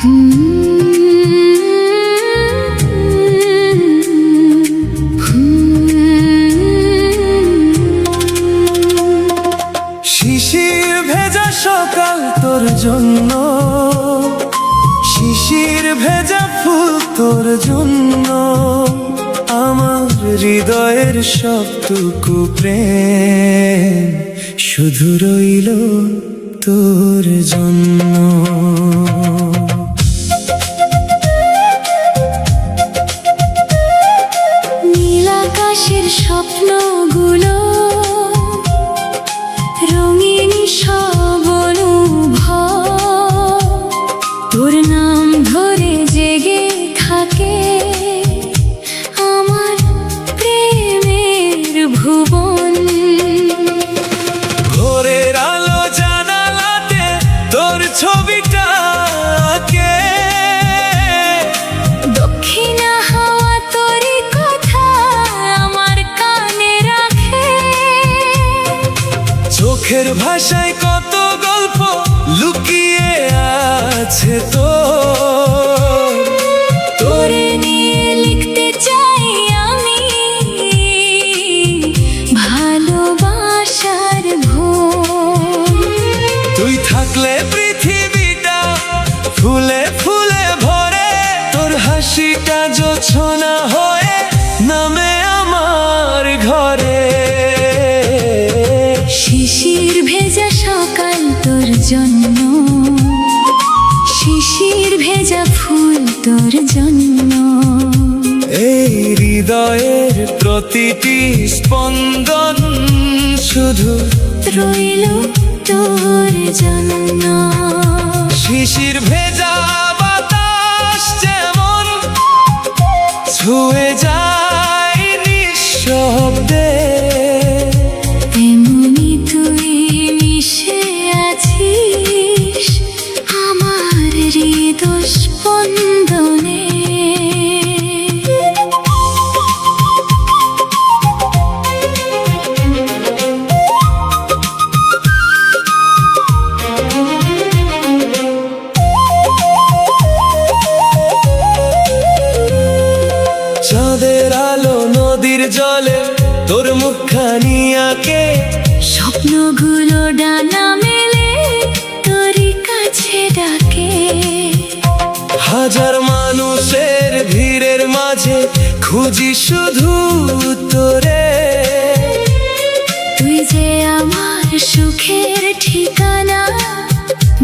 শিশির ভেজা সকাল তোর জন্য, শিশির ভেজা ফুল তোর জন্য, আমার হৃদয়ের সবটুকু প্রেম শুধু রইল তোর জন্য। নীল আকাশের স্বপ্নগুলো রঙিন সব অনুভব, তোর নাম ধরে জেগে থাকে আমার প্রেমের ভুবন। ভোরের আলো জানালাতে তোর ছবিটা আঁকে, দক্ষিণা হাওয়া তোরই কথা আমার কানে রাখে, চোখের ভাষায় কত গল্প লুকিয়ে আছে তোরে নিয়ে লিখতে চাই আমি ভালোবাসার ঘুম। তুই থাকলে পৃথিবীটা ফুলে ফুলে ভরে, তোর হাসিটা জোছনা হয়ে নামে আমার ঘরে। শিশির ভেজা সকাল তোর জন্য, শিশির ভেজা ফুল তোর জন্য, এই হৃদয়ের প্রতিটি স্পন্দন শুধু রইল তোর জন্য। শিশির ভেজা বাতাস যেমন ছুঁয়ে যায় নিঃশব্দে, তেমনি তুই মিশে আছিস আমার হৃদয় স্পন্দনে। চাঁদের আলো নদীর জলে তোর মুখখানি আঁকে, স্বপ্নগুলো ডানা মেলে তোরই কাছে ডাকে, হাজার মানুষের ভিড়ের মাঝে খুঁজি শুধু তোরে। তুই যে আমার সুখের ঠিকানা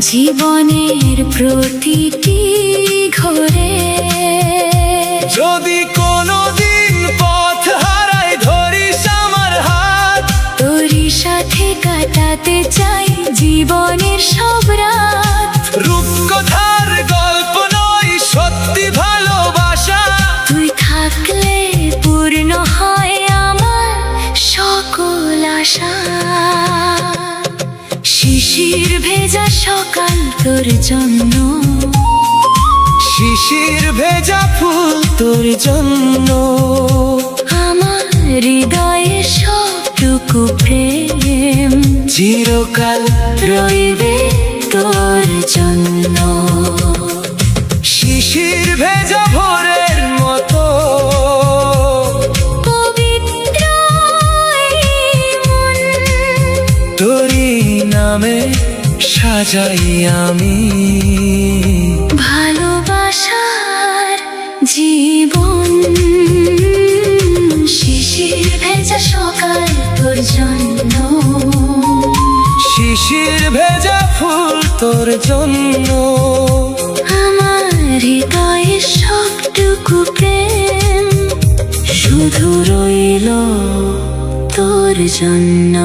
জীবনের প্রতিটি ঘরে। যদি কোনোদিন পথ হারাই ধরিস আমার হাত, তোরই সাথে কাটাতে চাই জীবনের সব রাত। রূপকথার গল্প নয় সত্যি ভালোবাসা, তুই থাকলে পূর্ণ হয় আমার সকল আশা। শিশির ভেজা সকাল তোর জন্য, শিশির ভেজা ফুল তোর জন্য, আমার হৃদয়ে সবটুকু প্রেম চিরকাল রইবে তোর জন্য। শিশির ভেজা ভোরের মতো পবিত্র এই মন, তোরই নামে সাজাই আমি ভালোবাসার জীবন। শিশির ভেজা সকাল তোর জন্য, শিশির ভেজা ফুল তোর জন্য, আমার হৃদয়ে সবটুকু প্রেম শুধু রইল তোর জন্য।